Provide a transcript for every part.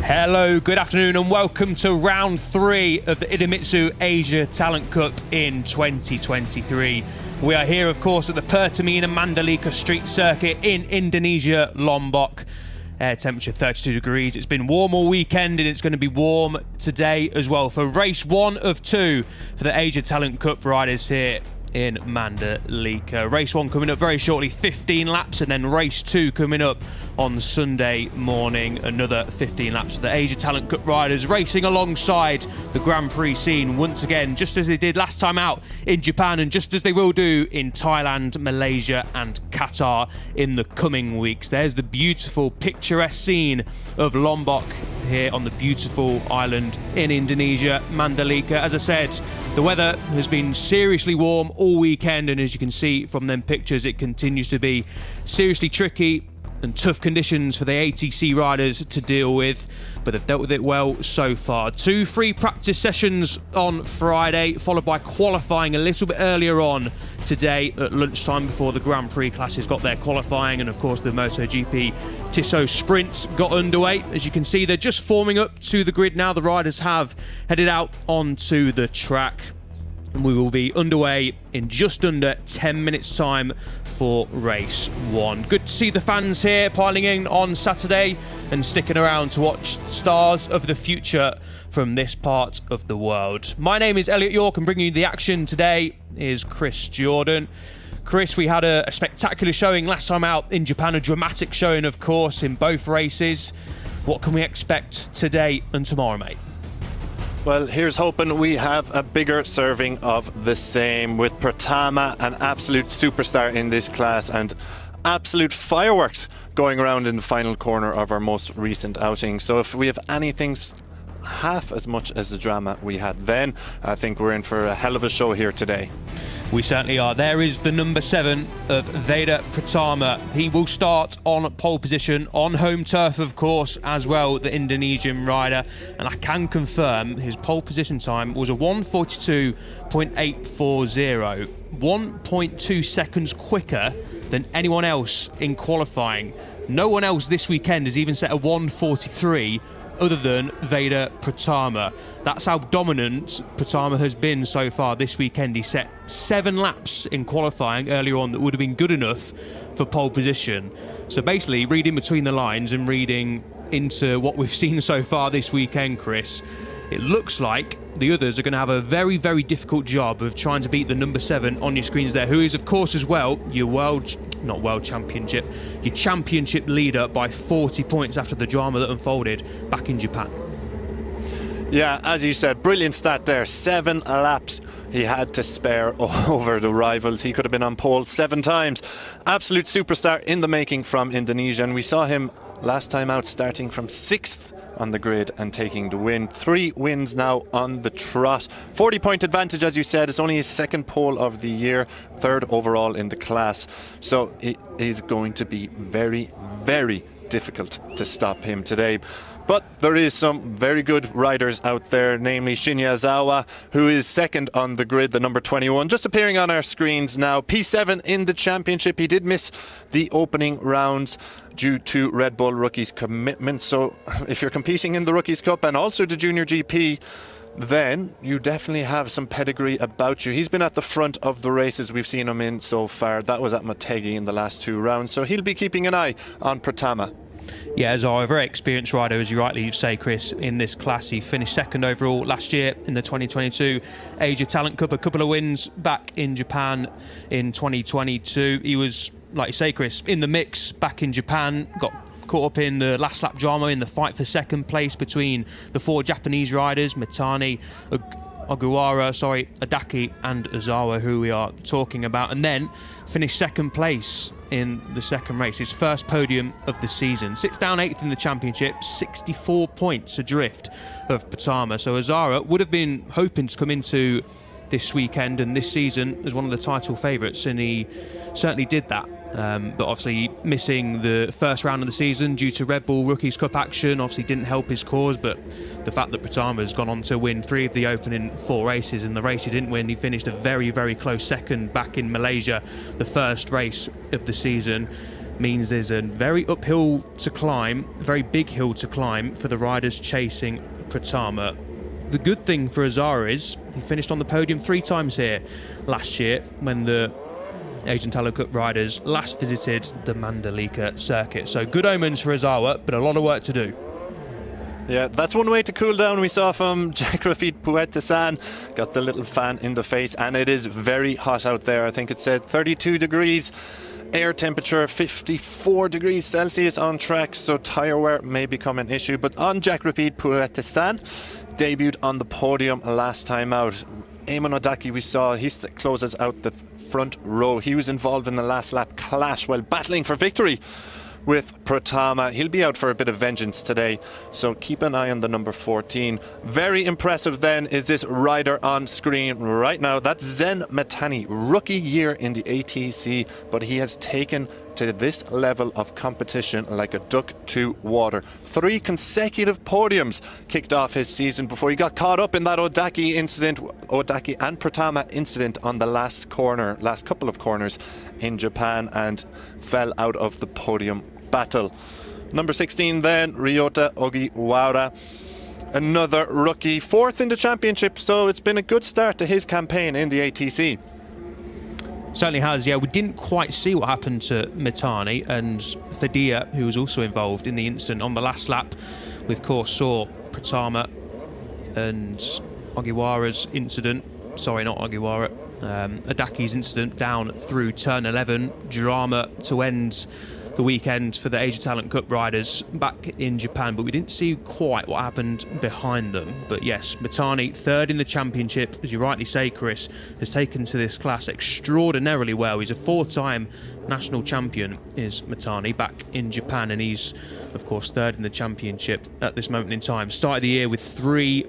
Hello, good afternoon and welcome to round 3 of the Idemitsu Asia Talent Cup in 2023. We are here, of course, at the Pertamina Mandalika Street Circuit in Indonesia, Lombok. Air temperature 32 degrees. It's been warm all weekend and it's going to be warm today as well for race 1 of 2 for the Asia Talent Cup riders here in Mandalika. Race 1 coming up very shortly, 15 laps, and then race 2 coming up on Sunday morning, another 15 laps for the Asia Talent Cup riders racing alongside the Grand Prix scene once again, just as they did last time out in Japan and just as they will do in Thailand, Malaysia and Qatar in the coming weeks. There's the beautiful picturesque scene of Lombok here on the beautiful island in Indonesia, Mandalika. As I said, the weather has been seriously warm all weekend, and as you can see from them pictures, it continues to be seriously tricky and tough conditions for the ATC riders to deal with, but they've dealt with it well so far. 2 free practice sessions on Friday, followed by qualifying a little bit earlier on today at lunchtime before the Grand Prix classes got their qualifying, and of course the MotoGP Tissot sprints got underway. As you can see, they're just forming up to the grid now. The riders have headed out onto the track, and we will be underway in just under 10 minutes time for race 1. Good to see the fans here piling in on Saturday and sticking around to watch stars of the future from this part of the world. My name is Elliot York, and bringing you the action today is Chris Jordan. Chris, we had a spectacular showing last time out in Japan, a dramatic showing of course in both races. What can we expect today and tomorrow, mate? Well, here's hoping we have a bigger serving of the same, with Pratama an absolute superstar in this class and absolute fireworks going around in the final corner of our most recent outing. So if we have anything half as much as the drama we had then, I think we're in for a hell of a show here today. We certainly are. There is the number 7 of Veda Pratama. He will start on pole position on home turf, of course, as well, the Indonesian rider. And I can confirm his pole position time was a 1:42.840, 1.2 seconds quicker than anyone else in qualifying. No one else this weekend has even set a 1:43 other than Veda Pratama. That's how dominant Pratama has been so far this weekend. He set 7 laps in qualifying earlier on that would have been good enough for pole position. So basically, reading between the lines and reading into what we've seen so far this weekend, Chris, it looks like the others are going to have a very, very difficult job of trying to beat the number 7 on your screens there, who is, of course, as well, your championship leader by 40 points after the drama that unfolded back in Japan. Yeah, as you said, brilliant stat there. 7 laps he had to spare over the rivals. He could have been on pole 7 times. Absolute superstar in the making from Indonesia, and we saw him last time out starting from 6th on the grid and taking the win. 3 wins now on the trot. 40-point advantage, as you said. It's only his 2nd pole of the year, 3rd overall in the class. So it is going to be very, very difficult to stop him today. But there is some very good riders out there, namely Shinya Azawa, who is 2nd on the grid, the number 21, just appearing on our screens now. P7 in the championship. He did miss the opening rounds due to Red Bull Rookies commitment. So if you're competing in the Rookies Cup and also the Junior GP, then you definitely have some pedigree about you. He's been at the front of the races we've seen him in so far. That was at Motegi in the last 2 rounds. So he'll be keeping an eye on Pratama. Yeah, Azar, a very experienced rider, as you rightly say, Chris, in this class. He finished 2nd overall last year in the 2022 Asia Talent Cup, a couple of wins back in Japan in 2022. He was, like you say, Chris, in the mix back in Japan, got caught up in the last lap drama in the fight for 2nd place between the 4 Japanese riders, Mitani, Odaki and Ozawa, who we are talking about, and then finished 2nd place in the 2nd race, his first podium of the season. Sits down 8th in the championship, 64 points adrift of Pratama. So Azara would have been hoping to come into this weekend and this season as one of the title favourites, and he certainly did that. But obviously missing the first round of the season due to Red Bull Rookies Cup action obviously didn't help his cause. But the fact that Pratama has gone on to win 3 of the opening 4 races, and the race he didn't win, he finished a very, very close 2nd back in Malaysia, the first race of the season. means there's a very uphill to climb, a very big hill to climb for the riders chasing Pratama. The good thing for Azara is he finished on the podium 3 times here last year when the Asian Talent Cup riders last visited the Mandalika circuit. So good omens for Azara, but a lot of work to do. Yeah, that's one way to cool down. We saw from Jakkreephat Phuettisan, got the little fan in the face, and it is very hot out there. I think it said 32 degrees. Air temperature 54 degrees Celsius on track, so tyre wear may become an issue. But on Jakkreephat Phuettisan, debuted on the podium last time out. Amon Odaki, we saw, he closes out the front row. He was involved in the last lap clash while battling for victory with Pratama. He'll be out for a bit of vengeance today, so keep an eye on the number 14. Very impressive then is this rider on screen right now. That's Zen Mitani, rookie year in the ATC, but he has taken to this level of competition like a duck to water. 3 consecutive podiums kicked off his season before he got caught up in that Odaki and Pratama incident on the last couple of corners in Japan, and fell out of the podium battle. Number 16 then, Ryota Ogiwara, another rookie, 4th in the championship, so it's been a good start to his campaign in the ATC. Certainly has, yeah. We didn't quite see what happened to Mitani, and Fadillah, who was also involved in the incident on the last lap. We of course saw Pratama and Ogiwara's incident, sorry, not Ogiwara, Odaki's incident down through turn 11. Drama to end the weekend for the Asia Talent Cup riders back in Japan, but we didn't see quite what happened behind them. But yes, Mitani, 3rd in the championship, as you rightly say, Chris, has taken to this class extraordinarily well. He's a 4-time national champion, is Mitani, back in Japan, and he's of course 3rd in the championship at this moment in time. Started the year with 3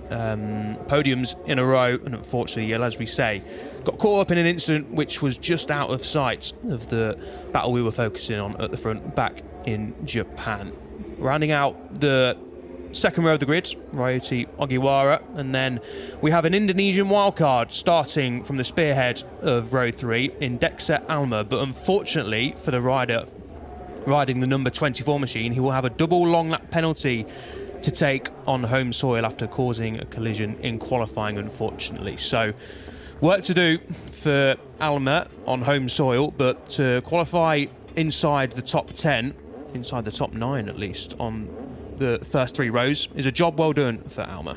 podiums in a row, and unfortunately, as we say, got caught up in an incident which was just out of sight of the battle we were focusing on at the front back in Japan. Rounding out the second row of the grid, Ryota Ogiwara, and then we have an Indonesian wildcard starting from the spearhead of row 3 in Decksa Almer, but unfortunately for the rider riding the number 24 machine, he will have a double long lap penalty to take on home soil after causing a collision in qualifying, unfortunately. So work to do for Almer on home soil, but to qualify inside the top 10, inside the top 9 at least, on the first 3 rows is a job well done for Almer.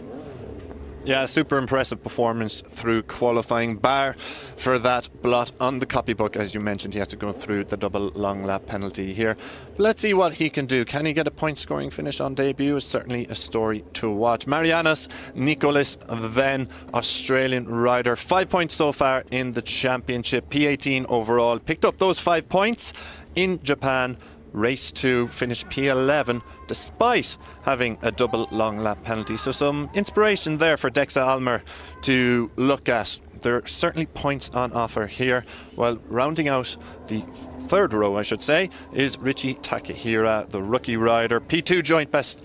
Yeah, super impressive performance through qualifying, bar for that blot on the copybook. As you mentioned, he has to go through the double long lap penalty here. Let's see what he can do. Can he get a point scoring finish on debut? Is certainly a story to watch. Marianos Nikolis, then Australian rider, 5 points so far in the championship, P18 overall. Picked up those 5 points in Japan. Race 2, finished P11 despite having a double long lap penalty. So some inspiration there for Decksa Almer to look at. There are certainly points on offer here. Well, rounding out the 3rd row, I should say, is Riichi Takahira, the rookie rider. P2 joint best.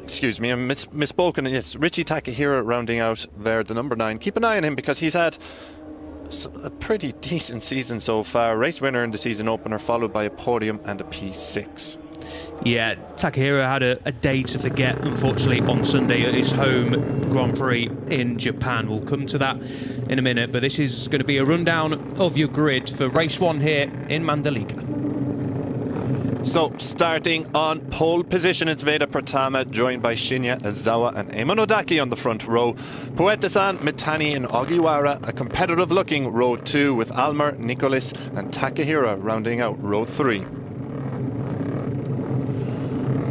Excuse me, I'm misspoken. It's Riichi Takahira rounding out there, the number 9. Keep an eye on him because he's had a pretty decent season so far. Race winner in the season opener, followed by a podium and a P6. Yeah, Takahira had a day to forget, unfortunately, on Sunday at his home Grand Prix in Japan. We'll come to that in a minute, but this is going to be a rundown of your grid for race 1 here in Mandalika. So, starting on pole position, it's Veda Pratama, joined by Shinya Azawa and Amon Odaki on the front row. Phuettisan, Mitani and Ogiwara, a competitive-looking row 2 with Almer, Nikolis and Takahira rounding out row 3.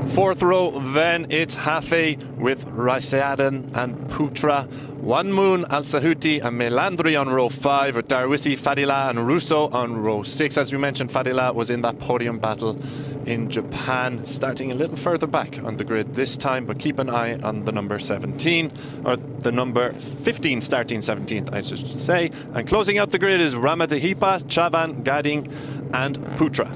4th row, then it's Hafiy with Rasyadan and Putra. Wanmoon, Al-Sahouti and Meilandri on row 5, with Darwisy, Fadillah and Russo on row 6. As we mentioned, Fadillah was in that podium battle in Japan, starting a little further back on the grid this time, but keep an eye on the number 17, or the number 15 starting 17th, I should say. And closing out the grid is Ramadhipa, Chavan, Gading and Putra.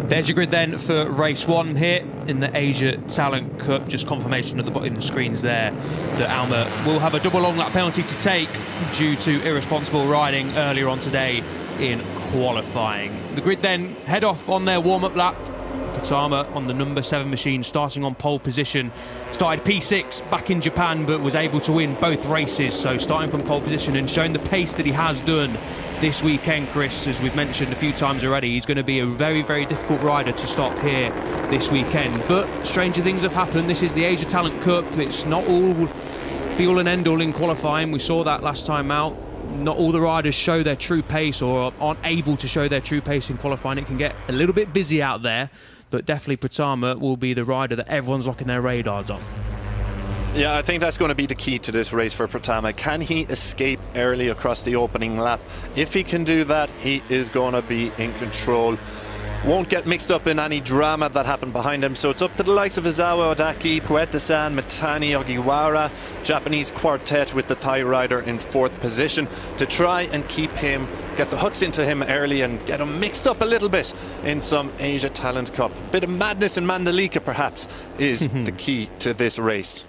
There's your grid then for race 1 here in the Asia Talent Cup. Just confirmation at the bottom of the screens there that Almer will have a double long lap penalty to take due to irresponsible riding earlier on today in qualifying. The grid then head off on their warm-up lap. Pratama on the number 7 machine, starting on pole position. Started P6 back in Japan, but was able to win both races. So starting from pole position and showing the pace that he has done this weekend, Chris, as we've mentioned a few times already, he's going to be a very, very difficult rider to stop here this weekend. But stranger things have happened. This is the Asia Talent Cup. It's not all be all and end all in qualifying. We saw that last time out. Not all the riders show their true pace or aren't able to show their true pace in qualifying. It can get a little bit busy out there, but definitely Pratama will be the rider that everyone's locking their radars on. Yeah, I think that's going to be the key to this race for Pratama. Can he escape early across the opening lap? If he can do that, he is going to be in control. Won't get mixed up in any drama that happened behind him, so it's up to the likes of Amon Odaki, Phuettisan, Mitani, Ogiwara, Japanese quartet with the Thai rider in 4th position, to try and keep him, get the hooks into him early and get him mixed up a little bit in some Asia Talent Cup. Bit of madness in Mandalika perhaps is the key to this race.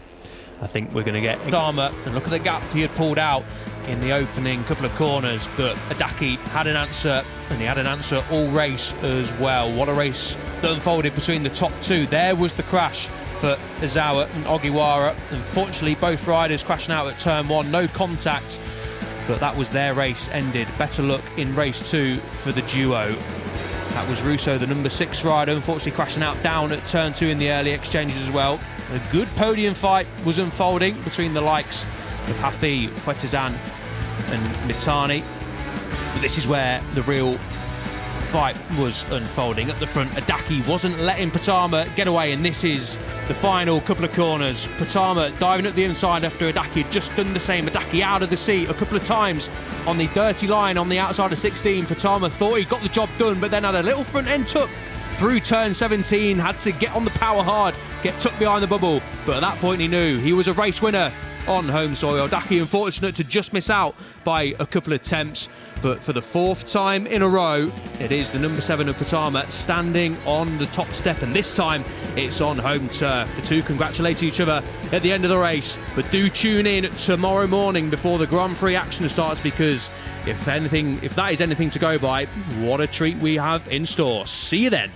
I think we're going to get Pratama, and look at the gap he had pulled out in the opening couple of corners, but Odaki had an answer, and he had an answer all race as well. What a race that unfolded between the top two. There was the crash for Izawa and Ogiwara. Unfortunately, both riders crashing out at turn 1, no contact, but that was their race ended. Better luck in race 2 for the duo. That was Russo, the number 6 rider, unfortunately crashing out down at turn 2 in the early exchanges as well. A good podium fight was unfolding between the likes of Hafiy, Phuettisan and Mitani. But this is where the real fight was unfolding. At the front, Odaki wasn't letting Pratama get away, and this is the final couple of corners. Pratama diving up the inside after Odaki had just done the same. Odaki out of the seat a couple of times on the dirty line on the outside of 16. Pratama thought he got the job done, but then had a little front end tuck through turn 17, had to get on the power hard, get tucked behind the bubble, but at that point he knew he was a race winner on home soil. Odaki unfortunate to just miss out by a couple of attempts, but for the 4th time in a row, it is the number 7 of Pratama standing on the top step, and this time it's on home turf. The two congratulate each other at the end of the race, but do tune in tomorrow morning before the Grand Prix action starts, because if that is anything to go by, what a treat we have in store. See you then.